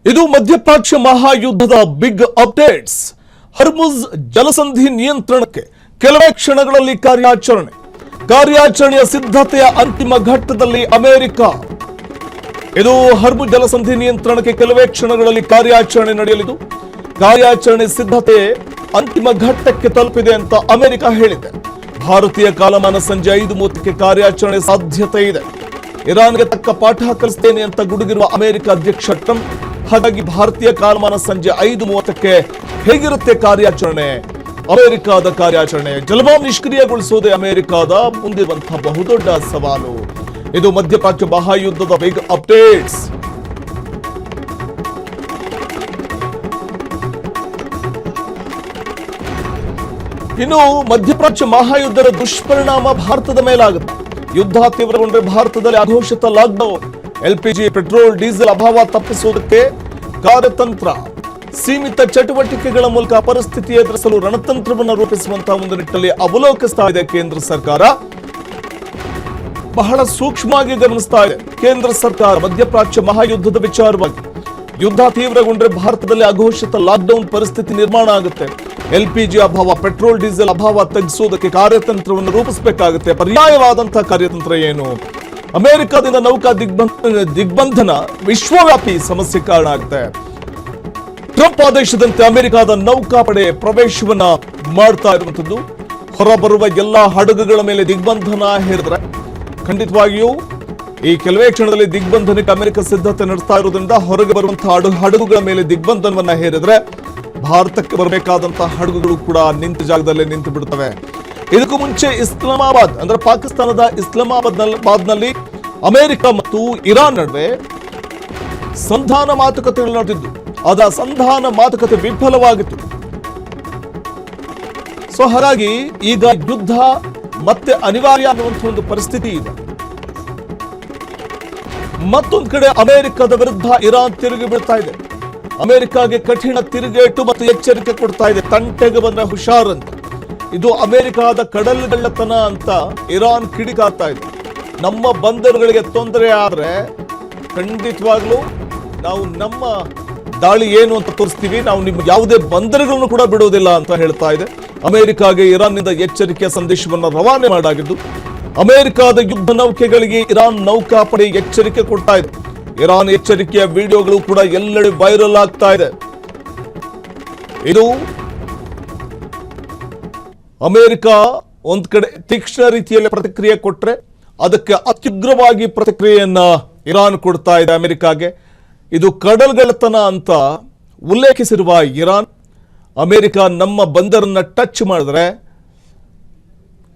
ಇದು ಮಧ್ಯಪ್ರಾಚ್ಯ ಮಹಾಯುದ್ಧದ ಬಿಗ್ ಅಪ್ಡೇಟ್ಸ್. ಹರ್ಮುಜ್ ಜಲಸಂಧಿ ನಿಯಂತ್ರಣಕ್ಕೆ ಕೆಲವೇ ಕ್ಷಣಗಳಲ್ಲಿ ಕಾರ್ಯಾಚರಣೆಯ ಸಿದ್ಧತೆಯ ಅಂತಿಮ ಘಟ್ಟದಲ್ಲಿ ಅಮೆರಿಕ. ಇದು ಹರ್ಮುಜ್ ಜಲಸಂಧಿ ನಿಯಂತ್ರಣಕ್ಕೆ ಕೆಲವೇ ಕ್ಷಣಗಳಲ್ಲಿ ಕಾರ್ಯಾಚರಣೆ ನಡೆಯಲಿದ್ದು, ಕಾರ್ಯಾಚರಣೆ ಸಿದ್ಧತೆ ಅಂತಿಮ ಘಟ್ಟಕ್ಕೆ ತಲುಪಿದೆ ಅಂತ ಅಮೆರಿಕ ಹೇಳಿದೆ. ಭಾರತೀಯ ಕಾಲಮಾನ ಸಂಜೆ 5:30ಕ್ಕೆ ಕಾರ್ಯಾಚರಣೆ ಸಾಧ್ಯತೆ ಇದೆ. ಇರಾನ್ಗೆ ತಕ್ಕ ಪಾಠ ಕಲಿಸ್ತೇನೆ ಅಂತ ಗುಡುಗಿರುವ ಅಮೆರಿಕ ಅಧ್ಯಕ್ಷ ಟ್ರಂಪ್. ಹಾಗಾಗಿ ಭಾರತೀಯ ಕಾಲಮಾನ ಸಂಜೆ 5:30ಕ್ಕೆ ಹೇಗಿರುತ್ತೆ ಕಾರ್ಯಾಚರಣೆ? ಅಮೆರಿಕದ ಕಾರ್ಯಾಚರಣೆ ಜಲಬಾಂಬ್ ನಿಷ್ಕ್ರಿಯಗೊಳಿಸುವುದೇ ಅಮೆರಿಕದ ಮುಂದಿರುವಂತಹ ಬಹುದೊಡ್ಡ ಸವಾಲು. ಇದು ಮಧ್ಯಪ್ರಾಚ್ಯ ಮಹಾಯುದ್ಧದ ಬಿಗ್ ಅಪ್ಡೇಟ್ಸ್. ಇನ್ನು ಮಧ್ಯಪ್ರಾಚ್ಯ ಮಹಾಯುದ್ಧದ ದುಷ್ಪರಿಣಾಮ ಭಾರತದ ಮೇಲಾಗುತ್ತೆ. ಯುದ್ಧ ತೀವ್ರಗೊಂಡ್ರೆ ಭಾರತದಲ್ಲಿ ಅಘೋಷಿತ ಲಾಕ್ಡೌನ್, ಎಲ್ಪಿಜಿ, ಪೆಟ್ರೋಲ್, ಡೀಸೆಲ್ ಅಭಾವ ತಪ್ಪಿಸುವುದಕ್ಕೆ ಕಾರ್ಯತಂತ್ರ, ಸೀಮಿತ ಚಟುವಟಿಕೆಗಳ ಮೂಲಕ ಪರಿಸ್ಥಿತಿ ಎದುರಿಸಲು ರಣತಂತ್ರವನ್ನು ರೂಪಿಸುವಂತಹ ಒಂದು ನಿಟ್ಟಿನಲ್ಲಿ ಅವಲೋಕಿಸ್ತಾ ಇದೆ ಕೇಂದ್ರ ಸರ್ಕಾರ. ಬಹಳ ಸೂಕ್ಷ್ಮವಾಗಿ ಗಮನಿಸ್ತಾ ಇದೆ ಕೇಂದ್ರ ಸರ್ಕಾರ ಮಧ್ಯಪ್ರಾಚ್ಯ ಮಹಾಯುದ್ಧದ ವಿಚಾರವಾಗಿ. ಯುದ್ಧ ತೀವ್ರಗೊಂಡ್ರೆ ಭಾರತದಲ್ಲಿ ಅಘೋಷಿತ ಲಾಕ್ಡೌನ್ ಪರಿಸ್ಥಿತಿ ನಿರ್ಮಾಣ ಆಗುತ್ತೆ. ಎಲ್ಪಿಜಿ ಅಭಾವ, ಪೆಟ್ರೋಲ್, ಡೀಸೆಲ್ ಅಭಾವ ತಗ್ಗಿಸುವುದಕ್ಕೆ ಕಾರ್ಯತಂತ್ರವನ್ನು ರೂಪಿಸಬೇಕಾಗುತ್ತೆ. ಪರ್ಯಾಯವಾದಂತಹ ಕಾರ್ಯತಂತ್ರ ಏನು? ಅಮೆರಿಕದಿಂದ ನೌಕಾ ದಿಗ್ಬಂಧನ ವಿಶ್ವವ್ಯಾಪಿ ಸಮಸ್ಯೆ ಕಾರಣ ಆಗುತ್ತೆ. ಟ್ರಂಪ್ ಆದೇಶದಂತೆ ಅಮೆರಿಕದ ನೌಕಾಪಡೆ ಪ್ರವೇಶವನ್ನ ಮಾಡ್ತಾ ಇರುವಂತದ್ದು. ಹೊರಬರುವ ಎಲ್ಲಾ ಹಡಗುಗಳ ಮೇಲೆ ದಿಗ್ಬಂಧನ ಹೇರಿದ್ರೆ ಖಂಡಿತವಾಗಿಯೂ ಈ ಕೆಲವೇ ಕ್ಷಣದಲ್ಲಿ ದಿಗ್ಬಂಧನಕ್ಕೆ ಅಮೆರಿಕ ಸಿದ್ಧತೆ ನಡೆಸ್ತಾ ಇರೋದ್ರಿಂದ ಹೊರಗೆ ಬರುವಂತಹ ಹಡಗುಗಳ ಮೇಲೆ ದಿಗ್ಬಂಧನವನ್ನ ಹೇರಿದ್ರೆ ಭಾರತಕ್ಕೆ ಬರಬೇಕಾದಂತಹ ಹಡಗುಗಳು ಕೂಡ ನಿಂತ ಜಾಗದಲ್ಲೇ ನಿಂತು ಬಿಡುತ್ತವೆ. ಇದಕ್ಕೂ ಮುಂಚೆ ಇಸ್ಲಾಮಾಬಾದ್ ಅಂದ್ರೆ ಪಾಕಿಸ್ತಾನದ ಇಸ್ಲಾಮಾಬಾದ್ನಲ್ಲಿ ಅಮೆರಿಕ ಮತ್ತು ಇರಾನ್ ನಡುವೆ ಸಂಧಾನ ಮಾತುಕತೆಗಳು ನಡೆದಿದ್ದು, ಆದ ಸಂಧಾನ ಮಾತುಕತೆ ವಿಫಲವಾಗಿತ್ತು. ಸೊ ಹಾಗಾಗಿ ಈಗ ಯುದ್ಧ ಮತ್ತೆ ಅನಿವಾರ್ಯ ಅನ್ನುವಂಥ ಒಂದು ಪರಿಸ್ಥಿತಿ ಇದೆ. ಮತ್ತೊಂದು ಕಡೆ ಅಮೆರಿಕದ ವಿರುದ್ಧ ಇರಾನ್ ತಿರುಗಿ ಬೀಳ್ತಾ ಇದೆ. ಅಮೆರಿಕಾಗೆ ಕಠಿಣ ತಿರುಗೇಟು ಮತ್ತು ಎಚ್ಚರಿಕೆ ಕೊಡ್ತಾ ಇದೆ. ತಂಟೆಗೆ ಬಂದ್ರೆ ಹುಷಾರ್ ಅಂತ. ಇದು ಅಮೆರಿಕದ ಕಡಲ್ಗಳ್ಳತನ ಅಂತ ಇರಾನ್ ಕಿಡಿಕಾರ್ತಾ ಇದೆ. ನಮ್ಮ ಬಂದರುಗಳಿಗೆ ತೊಂದರೆ ಆದ್ರೆ ಖಂಡಿತವಾಗ್ಲೂ ನಾವು ನಮ್ಮ ದಾಳಿ ಏನು ಅಂತ ತೋರಿಸ್ತೀವಿ, ನಾವು ನಿಮ್ಗೆ ಯಾವುದೇ ಬಂದರುಗಳನ್ನು ಕೂಡ ಬಿಡುವುದಿಲ್ಲ ಅಂತ ಹೇಳ್ತಾ ಇದೆ. ಅಮೆರಿಕಾಗೆ ಇರಾನ್ನಿಂದ ಎಚ್ಚರಿಕೆಯ ಸಂದೇಶವನ್ನು ರವಾನೆ ಮಾಡಾಗಿದ್ದು, ಅಮೆರಿಕದ ಯುದ್ಧ ನೌಕೆಗಳಿಗೆ ಇರಾನ್ ನೌಕಾಪಡೆ ಎಚ್ಚರಿಕೆ ಕೊಡ್ತಾ ಇದೆ. ಇರಾನ್ ಎಚ್ಚರಿಕೆಯ ವಿಡಿಯೋಗಳು ಕೂಡ ಎಲ್ಲೆಡೆ ವೈರಲ್ ಆಗ್ತಾ ಇದೆ. ಇದು ಅಮೆರಿಕ ಒಂದ್ ಕಡೆ ತೀಕ್ಷ್ಣ ರೀತಿಯಲ್ಲಿ ಪ್ರತಿಕ್ರಿಯೆ ಕೊಟ್ರೆ ಅದಕ್ಕೆ ಅತ್ಯುಗ್ರವಾಗಿ ಪ್ರತಿಕ್ರಿಯೆಯನ್ನ ಇರಾನ್ ಕೊಡ್ತಾ ಇದೆ ಅಮೆರಿಕಾಗೆ. ಇದು ಕಡಲ್ಗಳ್ಳತನ ಅಂತ ಉಲ್ಲೇಖಿಸಿರುವ ಇರಾನ್, ಅಮೆರಿಕ ನಮ್ಮ ಬಂದರನ್ನ ಟಚ್ ಮಾಡಿದ್ರೆ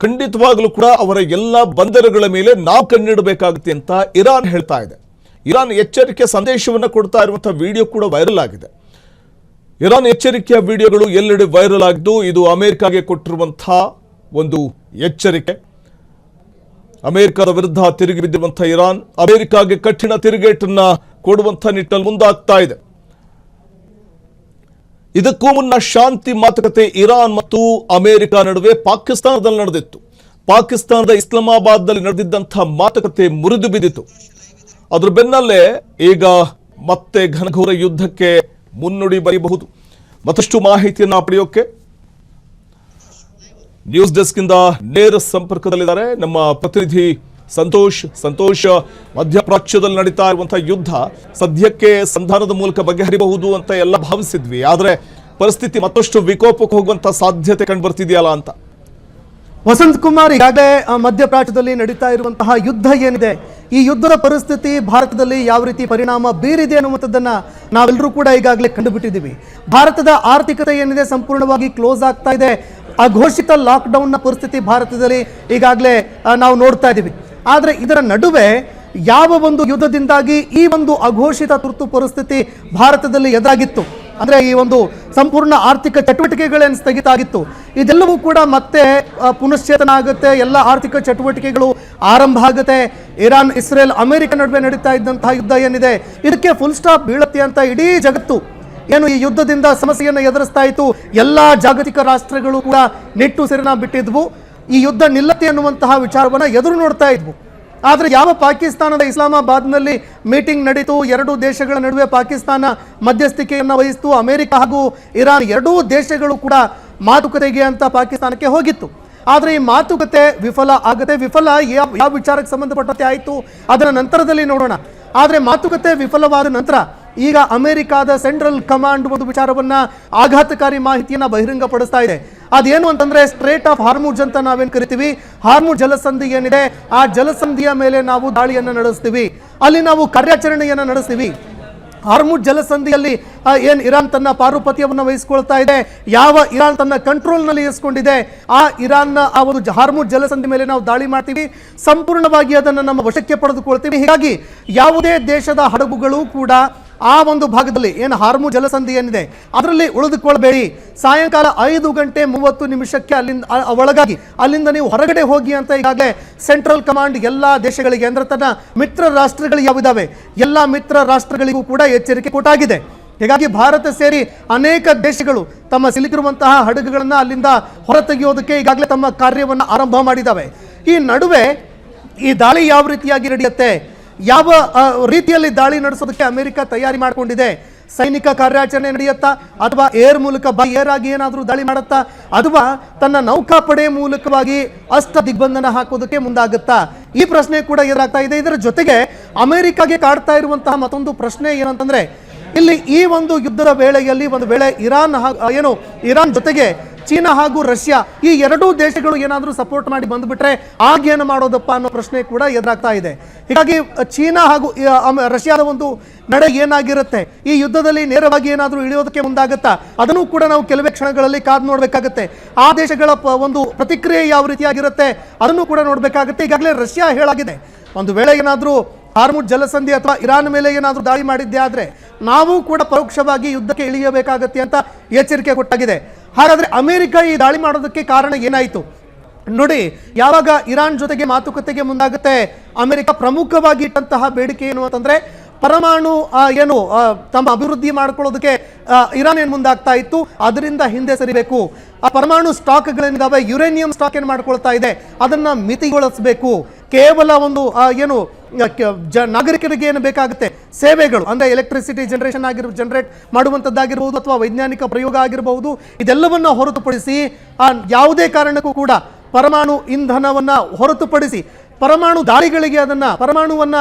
ಖಂಡಿತವಾಗ್ಲೂ ಕೂಡ ಅವರ ಎಲ್ಲ ಬಂದರುಗಳ ಮೇಲೆ ನಾವು ಕಣ್ಣಿಡಬೇಕಾಗುತ್ತೆ ಅಂತ ಇರಾನ್ ಹೇಳ್ತಾ ಇದೆ. ಇರಾನ್ ಎಚ್ಚರಿಕೆ ಸಂದೇಶವನ್ನು ಕೊಡ್ತಾ ಇರುವಂತಹ ವಿಡಿಯೋ ಕೂಡ ವೈರಲ್ ಆಗಿದೆ. ಇರಾನ್ ಎಚ್ಚರಿಕೆಯ ವಿಡಿಯೋಗಳು ಎಲ್ಲೆಡೆ ವೈರಲ್ ಆಗಿದ್ದು, ಇದು ಅಮೆರಿಕಾಗೆ ಕೊಟ್ಟಿರುವಂತಹ ಒಂದು ಎಚ್ಚರಿಕೆ. ಅಮೆರಿಕದ ವಿರುದ್ಧ ತಿರುಗಿ ಬಿದ್ದಿರುವಂತಹ ಇರಾನ್ ಅಮೆರಿಕಾಗೆ ಕಠಿಣ ತಿರುಗೇಟನ್ನ ಕೊಡುವಂತಹ ನಿಟ್ಟಿನಲ್ಲಿ ಮುಂದಾಗ್ತಾ ಇದೆ. ಇದಕ್ಕೂ ಮುನ್ನ ಶಾಂತಿ ಮಾತುಕತೆ ಇರಾನ್ ಮತ್ತು ಅಮೆರಿಕ ನಡುವೆ ಪಾಕಿಸ್ತಾನದಲ್ಲಿ ನಡೆದಿತ್ತು. ಪಾಕಿಸ್ತಾನದ ಇಸ್ಲಾಮಾಬಾದ್ನಲ್ಲಿ ನಡೆದಿದ್ದಂತಹ ಮಾತುಕತೆ ಮುರಿದು ಬಿದ್ದಿತು. ಅದ್ರ ಬೆನ್ನಲ್ಲೇ ಈಗ ಮತ್ತೆ ಘನಘೋರ ಯುದ್ಧಕ್ಕೆ ಮುನ್ನುಡಿ ಬರೆಯಬಹುದು. ಮತ್ತಷ್ಟು ಮಾಹಿತಿಯನ್ನ ಪಡೆಯೋಕೆ ನ್ಯೂಸ್ ಡೆಸ್ಕ್ ಇಂದ ನೇರ ಸಂಪರ್ಕದಲ್ಲಿದ್ದಾರೆ ನಮ್ಮ ಪ್ರತಿನಿಧಿ ಸಂತೋಷ್. ಮಧ್ಯಪ್ರಾಚ್ಯದಲ್ಲಿ ನಡೀತಾ ಇರುವಂತಹ ಯುದ್ಧ ಸದ್ಯಕ್ಕೆ ಸಂಧಾನದ ಮೂಲಕ ಬಗೆಹರಿಬಹುದು ಅಂತ ಎಲ್ಲ ಭಾವಿಸಿದ್ವಿ, ಆದ್ರೆ ಪರಿಸ್ಥಿತಿ ಮತ್ತಷ್ಟು ವಿಕೋಪಕ್ಕೆ ಹೋಗುವಂತ ಸಾಧ್ಯತೆ ಕಂಡು ಬರ್ತಿದೆಯಲ್ಲ ಅಂತ. ವಸಂತ್ ಕುಮಾರ್, ಈಗಾಗಲೇ ಮಧ್ಯಪ್ರಾಚ್ಯದಲ್ಲಿ ನಡೀತಾ ಇರುವಂತಹ ಯುದ್ಧ ಏನಿದೆ, ಈ ಯುದ್ಧದ ಪರಿಸ್ಥಿತಿ ಭಾರತದಲ್ಲಿ ಯಾವ ರೀತಿ ಪರಿಣಾಮ ಬೀರಿದೆ ಅನ್ನುವಂಥದ್ದನ್ನ ನಾವೆಲ್ಲರೂ ಕೂಡ ಈಗಾಗಲೇ ಕಂಡುಬಿಟ್ಟಿದ್ದೀವಿ. ಭಾರತದ ಆರ್ಥಿಕತೆ ಏನಿದೆ ಸಂಪೂರ್ಣವಾಗಿ ಕ್ಲೋಸ್ ಆಗ್ತಾ ಇದೆ. ಅಘೋಷಿತ ಲಾಕ್ಡೌನ್ನ ಪರಿಸ್ಥಿತಿ ಭಾರತದಲ್ಲಿ ಈಗಾಗಲೇ ನಾವು ನೋಡ್ತಾ ಇದ್ದೀವಿ. ಆದರೆ ಇದರ ನಡುವೆ ಯಾವ ಒಂದು ಯುದ್ಧದಿಂದಾಗಿ ಈ ಒಂದು ಅಘೋಷಿತ ತುರ್ತು ಪರಿಸ್ಥಿತಿ ಭಾರತದಲ್ಲಿ ಎದುರಾಗಿತ್ತು, ಅಂದರೆ ಈ ಒಂದು ಸಂಪೂರ್ಣ ಆರ್ಥಿಕ ಚಟುವಟಿಕೆಗಳೇನು ಸ್ಥಗಿತ ಆಗಿತ್ತು, ಇದೆಲ್ಲವೂ ಕೂಡ ಮತ್ತೆ ಪುನಶ್ಚೇತನ ಆಗುತ್ತೆ. ಎಲ್ಲ ಆರ್ಥಿಕ ಚಟುವಟಿಕೆಗಳು ಆರಂಭ ಆಗುತ್ತೆ. ಇರಾನ್, ಇಸ್ರೇಲ್, ಅಮೆರಿಕ ನಡುವೆ ನಡೀತಾ ಇದ್ದಂತಹ ಯುದ್ಧ ಏನಿದೆ ಇದಕ್ಕೆ ಫುಲ್ ಸ್ಟಾಪ್ ಬೀಳುತ್ತೆ ಅಂತ ಇಡೀ ಜಗತ್ತು ಏನು ಈ ಯುದ್ಧದಿಂದ ಸಮಸ್ಯೆಯನ್ನು ಎದುರಿಸ್ತಾ ಇತ್ತು. ಎಲ್ಲ ಜಾಗತಿಕ ರಾಷ್ಟ್ರಗಳು ಕೂಡ ನಿಟ್ಟುಸಿರನ್ನ ಬಿಟ್ಟಿದ್ವು. ಈ ಯುದ್ಧ ನಿಲ್ಲತ್ತೆ ಅನ್ನುವಂತಹ ವಿಚಾರವನ್ನು ಎದುರು ನೋಡ್ತಾ ಇದ್ವು. ಆದರೆ ಯಾವ ಪಾಕಿಸ್ತಾನದ ಇಸ್ಲಾಮಾಬಾದ್ನಲ್ಲಿ ಮೀಟಿಂಗ್ ನಡೀತು, ಎರಡು ದೇಶಗಳ ನಡುವೆ ಪಾಕಿಸ್ತಾನ ಮಧ್ಯಸ್ಥಿಕೆಯನ್ನು ವಹಿಸಿತು, ಅಮೆರಿಕ ಹಾಗೂ ಇರಾನ್ ಎರಡೂ ದೇಶಗಳು ಕೂಡ ಮಾತುಕತೆಗೆ ಅಂತ ಪಾಕಿಸ್ತಾನಕ್ಕೆ ಹೋಗಿತ್ತು. ಆದರೆ ಈ ಮಾತುಕತೆ ವಿಫಲ ಆಗುತ್ತೆ. ವಿಫಲ ಯಾವ ವಿಚಾರಕ್ಕೆ ಸಂಬಂಧಪಟ್ಟಂತೆ ಆಯಿತು ಅದರ ನಂತರದಲ್ಲಿ ನೋಡೋಣ. ಆದರೆ ಮಾತುಕತೆ ವಿಫಲವಾದ ನಂತರ ಈಗ ಅಮೆರಿಕಾದ ಸೆಂಟ್ರಲ್ ಕಮಾಂಡ್ ಒಂದು ವಿಚಾರವನ್ನ ಆಘಾತಕಾರಿ ಮಾಹಿತಿಯನ್ನ ಬಹಿರಂಗಪಡಿಸ್ತಾ ಇದೆ. ಅದೇನು ಅಂತಂದ್ರೆ ಸ್ಟ್ರೇಟ್ ಆಫ್ ಹಾರ್ಮುಜ್ ಅಂತ ನಾವೇನು ಕರಿತೀವಿ, ಹಾರ್ಮುಜ್ ಜಲಸಂಧಿ ಏನಿದೆ ಆ ಜಲಸಂಧಿಯ ಮೇಲೆ ನಾವು ದಾಳಿಯನ್ನು ನಡೆಸ್ತೀವಿ, ಅಲ್ಲಿ ನಾವು ಕಾರ್ಯಾಚರಣೆಯನ್ನು ನಡೆಸ್ತೀವಿ. ಹಾರ್ಮುಜ್ ಜಲಸಂಧಿಯಲ್ಲಿ ಏನು ಇರಾನ್ ತನ್ನ ಪಾರುಪತ್ಯವನ್ನು ವಹಿಸಿಕೊಳ್ತಾ ಇದೆ, ಯಾವ ಇರಾನ್ ತನ್ನ ಕಂಟ್ರೋಲ್ನಲ್ಲಿ ಇರಿಸಿಕೊಂಡಿದೆ, ಆ ಇರಾನ್ನ ಆ ಒಂದು ಹಾರ್ಮುಜ್ ಜಲಸಂಧಿ ಮೇಲೆ ನಾವು ದಾಳಿ ಮಾಡ್ತೀವಿ, ಸಂಪೂರ್ಣವಾಗಿ ಅದನ್ನು ನಮ್ಮ ವಶಕ್ಕೆ ಪಡೆದುಕೊಳ್ತೀವಿ. ಹೀಗಾಗಿ ಯಾವುದೇ ದೇಶದ ಹಡಗುಗಳು ಕೂಡ ಆ ಒಂದು ಭಾಗದಲ್ಲಿ ಏನು ಹಾರ್ಮುಜ್ ಜಲಸಂಧಿ ಏನಿದೆ ಅದರಲ್ಲಿ ಉಳಿದುಕೊಳ್ಬೇಡಿ. ಸಾಯಂಕಾಲ 5:30 ಅಲ್ಲಿಂದ ಒಳಗಾಗಿ ಅಲ್ಲಿಂದ ನೀವು ಹೊರಗಡೆ ಹೋಗಿ ಅಂತ ಈಗಾಗಲೇ ಸೆಂಟ್ರಲ್ ಕಮಾಂಡ್ ಎಲ್ಲ ದೇಶಗಳಿಗೆ ಅಂದ್ರೆ ತನ್ನ ಮಿತ್ರ ರಾಷ್ಟ್ರಗಳು ಯಾವಿದಾವೆ ಎಲ್ಲ ಮಿತ್ರ ರಾಷ್ಟ್ರಗಳಿಗೂ ಕೂಡ ಎಚ್ಚರಿಕೆ ಕೊಟ್ಟಾಗಿದೆ. ಹೀಗಾಗಿ ಭಾರತ ಸೇರಿ ಅನೇಕ ದೇಶಗಳು ತಮ್ಮ ಸಿಲುಕಿರುವಂತಹ ಹಡಗುಗಳನ್ನು ಅಲ್ಲಿಂದ ಹೊರತೆಗೆಯೋದಕ್ಕೆ ಈಗಾಗಲೇ ತಮ್ಮ ಕಾರ್ಯವನ್ನು ಆರಂಭ ಮಾಡಿದ್ದಾವೆ. ಈ ನಡುವೆ ಈ ದಾಳಿ ಯಾವ ರೀತಿಯಾಗಿ ನಡೆಯುತ್ತೆ, ಯಾವ ರೀತಿಯಲ್ಲಿ ದಾಳಿ ನಡೆಸೋದಕ್ಕೆ ಅಮೆರಿಕ ತಯಾರಿ ಮಾಡಿಕೊಂಡಿದೆ, ಸೈನಿಕ ಕಾರ್ಯಾಚರಣೆ ನಡೆಯುತ್ತಾ ಅಥವಾ ಏರ್ ಮೂಲಕ ಬೈ ಏರ್ ಆಗಿ ಏನಾದರೂ ದಾಳಿ ಮಾಡುತ್ತಾ ಅಥವಾ ತನ್ನ ನೌಕಾಪಡೆ ಮೂಲಕವಾಗಿ ಅಸ್ತ್ರ ದಿಗ್ಬಂಧನ ಹಾಕೋದಕ್ಕೆ ಮುಂದಾಗುತ್ತಾ, ಈ ಪ್ರಶ್ನೆ ಕೂಡ ಎದುರಾಗ್ತಾ ಇದೆ. ಇದರ ಜೊತೆಗೆ ಅಮೆರಿಕಾಗೆ ಕಾಡ್ತಾ ಇರುವಂತಹ ಮತ್ತೊಂದು ಪ್ರಶ್ನೆ ಏನಂತಂದ್ರೆ, ಇಲ್ಲಿ ಈ ಒಂದು ಯುದ್ಧದ ವೇಳೆಯಲ್ಲಿ ಒಂದು ವೇಳೆ ಇರಾನ್ ಜೊತೆಗೆ ಚೀನಾ ಹಾಗೂ ರಷ್ಯಾ ಈ ಎರಡೂ ದೇಶಗಳು ಏನಾದರೂ ಸಪೋರ್ಟ್ ಮಾಡಿ ಬಂದುಬಿಟ್ರೆ ಆಗೇನು ಮಾಡೋದಪ್ಪ ಅನ್ನೋ ಪ್ರಶ್ನೆ ಕೂಡ ಎದುರಾಗ್ತಾ ಇದೆ. ಹೀಗಾಗಿ ಚೀನಾ ಹಾಗೂ ರಷ್ಯಾದ ಒಂದು ನಡೆ ಏನಾಗಿರುತ್ತೆ, ಈ ಯುದ್ಧದಲ್ಲಿ ನೇರವಾಗಿ ಏನಾದರೂ ಇಳಿಯೋದಕ್ಕೆ ಮುಂದಾಗುತ್ತಾ, ಅದನ್ನು ಕೂಡ ನಾವು ಕೆಲವೇ ಕ್ಷಣಗಳಲ್ಲಿ ಕಾದು ನೋಡಬೇಕಾಗುತ್ತೆ. ಆ ದೇಶಗಳ ಒಂದು ಪ್ರತಿಕ್ರಿಯೆ ಯಾವ ರೀತಿಯಾಗಿರುತ್ತೆ ಅದನ್ನು ಕೂಡ ನೋಡಬೇಕಾಗುತ್ತೆ. ಈಗಾಗಲೇ ರಷ್ಯಾ ಹೇಳಾಗಿದೆ, ಒಂದು ವೇಳೆ ಏನಾದರೂ ಹಾರ್ಮುಜ್ ಜಲಸಂಧಿ ಅಥವಾ ಇರಾನ್ ಮೇಲೆ ಏನಾದರೂ ದಾಳಿ ಮಾಡಿದ್ದೆ ಆದರೆ ನಾವು ಕೂಡ ಪರೋಕ್ಷವಾಗಿ ಯುದ್ಧಕ್ಕೆ ಇಳಿಯಬೇಕಾಗತ್ತೆ ಅಂತ ಎಚ್ಚರಿಕೆ ಕೊಟ್ಟಾಗಿದೆ. ಹಾಗಾದರೆ ಅಮೆರಿಕ ಈ ದಾಳಿ ಮಾಡೋದಕ್ಕೆ ಕಾರಣ ಏನಾಯಿತು ನೋಡಿ. ಯಾವಾಗ ಇರಾನ್ ಜೊತೆಗೆ ಮಾತುಕತೆಗೆ ಮುಂದಾಗುತ್ತೆ ಅಮೆರಿಕ ಪ್ರಮುಖವಾಗಿ ಇಟ್ಟಂತಹ ಬೇಡಿಕೆ ಏನು ಅಂತಂದ್ರೆ, ಪರಮಾಣು ತಮ್ಮ ಅಭಿವೃದ್ಧಿ ಮಾಡ್ಕೊಳ್ಳೋದಕ್ಕೆ ಇರಾನ್ ಏನು ಮುಂದಾಗ್ತಾ ಇತ್ತು ಅದರಿಂದ ಹಿಂದೆ ಸರಿಬೇಕು. ಆ ಪರಮಾಣು ಸ್ಟಾಕ್ಗಳೇನಿದಾವೆ, ಯುರೇನಿಯಂ ಸ್ಟಾಕ್ ಏನು ಮಾಡ್ಕೊಳ್ತಾ ಇದೆ ಅದನ್ನ ಮಿತಿಗೊಳಿಸಬೇಕು. ಕೇವಲ ಒಂದು ನಾಗರಿಕರಿಗೆ ಏನು ಬೇಕಾಗುತ್ತೆ ಸೇವೆಗಳು ಅಂದ್ರೆ ಎಲೆಕ್ಟ್ರಿಸಿಟಿ ಜನರೇಟ್ ಮಾಡುವಂಥದ್ದಾಗಿರ್ಬೋದು ಅಥವಾ ವೈಜ್ಞಾನಿಕ ಪ್ರಯೋಗ ಆಗಿರಬಹುದು, ಇದೆಲ್ಲವನ್ನ ಹೊರತುಪಡಿಸಿ ಯಾವುದೇ ಕಾರಣಕ್ಕೂ ಕೂಡ ಪರಮಾಣು ಇಂಧನವನ್ನ ಹೊರತುಪಡಿಸಿ ಪರಮಾಣು ದಾಳಿಗಳಿಗೆ ಪರಮಾಣುವನ್ನ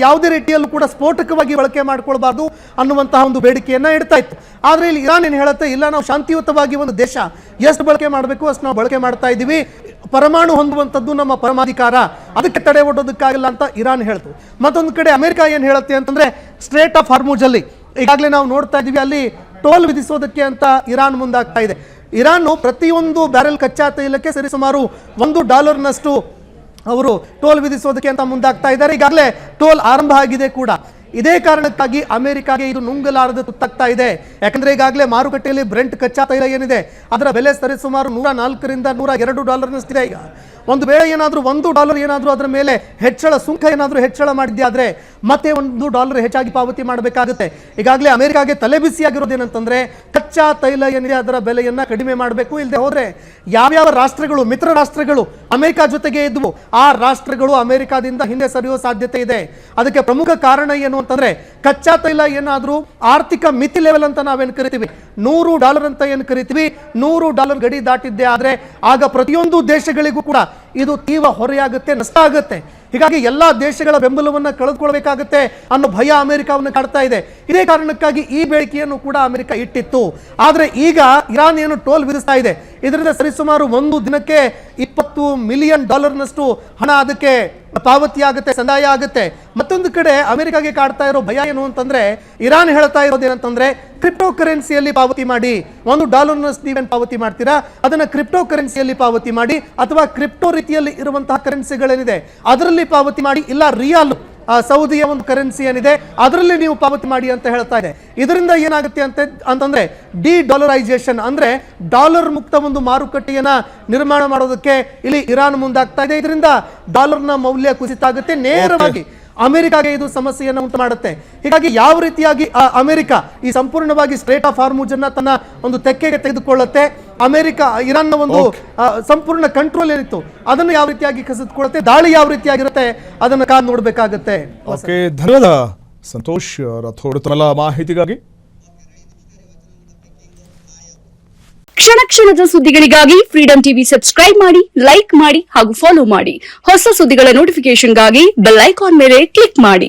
ಯಾವುದೇ ರೀತಿಯಲ್ಲೂ ಕೂಡ ಸ್ಫೋಟಕವಾಗಿ ಬಳಕೆ ಮಾಡ್ಕೊಳ್ಬಾರ್ದು ಅನ್ನುವಂತಹ ಒಂದು ಬೇಡಿಕೆಯನ್ನ ಇಡ್ತಾ ಇತ್ತು. ಆದ್ರೆ ಇಲ್ಲಿ ಇರಾನ್ ಏನು ಹೇಳುತ್ತೆ, ಇಲ್ಲ ನಾವು ಶಾಂತಿಯುತವಾಗಿ ಒಂದು ದೇಶ ಎಷ್ಟು ಬಳಕೆ ಮಾಡಬೇಕು ಅಷ್ಟು ನಾವು ಬಳಕೆ ಮಾಡ್ತಾ ಇದ್ದೀವಿ, ಪರಮಾಣು ಹೊಂದುವಂಥದ್ದು ನಮ್ಮ ಪರಮಾಧಿಕಾರ, ಅದಕ್ಕೆ ತಡೆ ಒಡ್ಡೋದಕ್ಕಾಗಿಲ್ಲ ಅಂತ ಇರಾನ್ ಹೇಳ್ತು. ಮತ್ತೊಂದು ಕಡೆ ಅಮೆರಿಕ ಏನು ಹೇಳುತ್ತೆ ಅಂತಂದ್ರೆ, ಸ್ಟ್ರೇಟ್ ಆಫ್ ಹಾರ್ಮುಜ್ ಅಲ್ಲಿ ಈಗಾಗಲೇ ನಾವು ನೋಡ್ತಾ ಇದ್ದೀವಿ, ಅಲ್ಲಿ ಟೋಲ್ ವಿಧಿಸೋದಕ್ಕೆ ಅಂತ ಇರಾನ್ ಮುಂದಾಗ್ತಾ ಇದೆ. ಇರಾನ್ ಪ್ರತಿಯೊಂದು ಬ್ಯಾರೆಲ್ ಕಚ್ಚಾ ತೈಲಕ್ಕೆ ಸರಿಸುಮಾರು $1 ಅವರು ಟೋಲ್ ವಿಧಿಸೋದಕ್ಕೆ ಅಂತ ಮುಂದಾಗ್ತಾ ಇದ್ದಾರೆ. ಈಗಾಗಲೇ ಟೋಲ್ ಆರಂಭ ಆಗಿದೆ ಕೂಡ. ಇದೇ ಕಾರಣಕ್ಕಾಗಿ ಅಮೆರಿಕಾಗೆ ಇದು ನುಂಗಲಾರದ ತುತ್ತಾಗ್ತಾ ಇದೆ. ಯಾಕಂದ್ರೆ ಈಗಾಗಲೇ ಮಾರುಕಟ್ಟೆಯಲ್ಲಿ ಬ್ರೆಂಟ್ ಕಚ್ಚಾ ತೈಲ ಏನಿದೆ ಅದರ ಬೆಲೆ ಸರಿಸುಮಾರು $104ರಿಂದ $102 ಈಗ ಒಂದು ವೇಳೆ ಏನಾದರೂ $1 ಏನಾದರೂ ಅದರ ಮೇಲೆ ಹೆಚ್ಚಳ ಸುಂಕ ಏನಾದರೂ ಹೆಚ್ಚಳ ಮಾಡಿದ್ದೆ ಆದರೆ ಮತ್ತೆ $1 ಹೆಚ್ಚಾಗಿ ಪಾವತಿ ಮಾಡಬೇಕಾಗುತ್ತೆ. ಈಗಾಗಲೇ ಅಮೆರಿಕಾಗೆ ತಲೆ ಬಿಸಿಯಾಗಿರೋದೇನಂತಂದ್ರೆ ಕಚ್ಚಾ ತೈಲ ಏನಿದೆ ಅದರ ಬೆಲೆಯನ್ನ ಕಡಿಮೆ ಮಾಡಬೇಕು. ಇಲ್ಲದೆ ಹೋದ್ರೆ ಯಾವ್ಯಾವ ರಾಷ್ಟ್ರಗಳು ಮಿತ್ರ ರಾಷ್ಟ್ರಗಳು ಅಮೆರಿಕ ಜೊತೆಗೆ ಇದ್ವು ಆ ರಾಷ್ಟ್ರಗಳು ಅಮೆರಿಕಾದಿಂದ ಹಿಂದೆ ಸರಿಯುವ ಸಾಧ್ಯತೆ ಇದೆ. ಅದಕ್ಕೆ ಪ್ರಮುಖ ಕಾರಣ ಏನು ಅಂತಂದ್ರೆ ಕಚ್ಚಾ ತೈಲ ಏನಾದರೂ ಆರ್ಥಿಕ ಮಿತಿ ಲೆವೆಲ್ ಅಂತ ನಾವೇನು ಕರಿತೀವಿ, $100 ಅಂತ ಏನು ಕರಿತೀವಿ, $100 ಗಡಿ ದಾಟಿದ್ದೆ ಆದ್ರೆ ಆಗ ಪ್ರತಿಯೊಂದು ದೇಶಗಳಿಗೂ ಕೂಡ ಇದು ತೀವ್ರ ಹೊರೆಯಾಗುತ್ತೆ, ನಷ್ಟ ಆಗುತ್ತೆ. ಹೀಗಾಗಿ ಎಲ್ಲಾ ದೇಶಗಳ ಬೆಂಬಲವನ್ನ ಕಳೆದುಕೊಳ್ಳಬೇಕಾಗುತ್ತೆ ಅನ್ನೋ ಭಯ ಅಮೆರಿಕವನ್ನು ಕಾಡ್ತಾ ಇದೆ. ಇದೇ ಕಾರಣಕ್ಕಾಗಿ ಈ ಬೇಡಿಕೆಯನ್ನು ಕೂಡ ಅಮೆರಿಕ ಇಟ್ಟಿತ್ತು. ಆದ್ರೆ ಈಗ ಇರಾನ್ ಏನು ಟೋಲ್ ವಿಧಿಸ್ತಾ ಇದೆ ಇದರಿಂದ ಸರಿಸುಮಾರು ಒಂದು ದಿನಕ್ಕೆ $20 ಮಿಲಿಯನ್ ಹಣ ಅದಕ್ಕೆ ಪಾವತಿ ಆಗುತ್ತೆ, ಸಂದಾಯ ಆಗುತ್ತೆ. ಮತ್ತೊಂದು ಕಡೆ ಅಮೆರಿಕಾಗೆ ಕಾಡ್ತಾ ಇರೋ ಭಯ ಏನು ಅಂತಂದ್ರೆ, ಇರಾನ್ ಹೇಳ್ತಾ ಇರೋದೇನಂತಂದ್ರೆ ಕ್ರಿಪ್ಟೋ ಕರೆನ್ಸಿಯಲ್ಲಿ ಪಾವತಿ ಮಾಡಿ, $1 ನೀವೇನು ಪಾವತಿ ಮಾಡ್ತೀರಾ ಅದನ್ನ ಕ್ರಿಪ್ಟೋ ಕರೆನ್ಸಿಯಲ್ಲಿ ಪಾವತಿ ಮಾಡಿ, ಅಥವಾ ಕ್ರಿಪ್ಟೋ ರೀತಿಯಲ್ಲಿ ಇರುವಂತಹ ಕರೆನ್ಸಿಗಳೇನಿದೆ ಅದರಲ್ಲಿ ಪಾವತಿ ಮಾಡಿ, ಇಲ್ಲ ರಿಯಾಲ್ ಸೌದಿಯ ಒಂದು ಕರೆನ್ಸಿ ಏನಿದೆ ಅದರಲ್ಲಿ ನೀವು ಪಾವತಿ ಮಾಡಿ ಅಂತ ಹೇಳ್ತಾ ಇದೆ. ಇದರಿಂದ ಏನಾಗುತ್ತೆ ಅಂತಂದ್ರೆ ಡಿ-ಡಾಲರೈಸೇಷನ್ ಅಂದ್ರೆ ಡಾಲರ್ ಮುಕ್ತ ಒಂದು ಮಾರುಕಟ್ಟೆಯನ್ನ ನಿರ್ಮಾಣ ಮಾಡೋದಕ್ಕೆ ಇಲ್ಲಿ ಇರಾನ್ ಮುಂದಾಗ್ತಾ ಇದೆ. ಇದರಿಂದ ಡಾಲರ್ನ ಮೌಲ್ಯ ಕುಸಿತ ಆಗುತ್ತೆ. ನೇರವಾಗಿ ಅಮೆರಿಕಾಗೆ ಇದು ಸಮಸ್ಯೆಯನ್ನು ಉಂಟು ಮಾಡುತ್ತೆ. ಹೀಗಾಗಿ ಯಾವ ರೀತಿಯಾಗಿ ಅಮೆರಿಕ ಈ ಸಂಪೂರ್ಣವಾಗಿ ಸ್ಟ್ರೇಟ್ ಆಫ್ ಹಾರ್ಮುಜ್ ಅನ್ನ ತನ್ನ ಒಂದು ತೆಕ್ಕೆಗೆ ತೆಗೆದುಕೊಳ್ಳುತ್ತೆ, ಅಮೆರಿಕ ಇರಾನ್ನ ಒಂದು ಸಂಪೂರ್ಣ ಕಂಟ್ರೋಲ್ ಏನಿತ್ತು ಅದನ್ನು ಯಾವ ರೀತಿಯಾಗಿ ಕಸಿದುಕೊಳ್ಳುತ್ತೆ, ದಾಳಿ ಯಾವ ರೀತಿಯಾಗಿರುತ್ತೆ ಅದನ್ನು ಕಾದು ನೋಡ್ಬೇಕಾಗತ್ತೆ. ಓಕೆ, ಧನ್ಯವಾದ ಸಂತೋಷ್ ರಾಥೋಡ್ ತಮ್ಮೆಲ್ಲ ಮಾಹಿತಿಗಾಗಿ. ಕ್ಷಣ ಕ್ಷಣದ ಸುದ್ದಿಗಳಿಗಾಗಿ ಫ್ರೀಡಂ ಟಿವಿ ಸಬ್ಸ್ಕ್ರೈಬ್ ಮಾಡಿ, ಲೈಕ್ ಮಾಡಿ ಹಾಗೂ ಫಾಲೋ ಮಾಡಿ. ಹೊಸ ಸುದ್ದಿಗಳ ನೋಟಿಫಿಕೇಶನ್ಗಾಗಿ ಬೆಲ್ ಐಕಾನ್ ಮೇಲೆ ಕ್ಲಿಕ್ ಮಾಡಿ.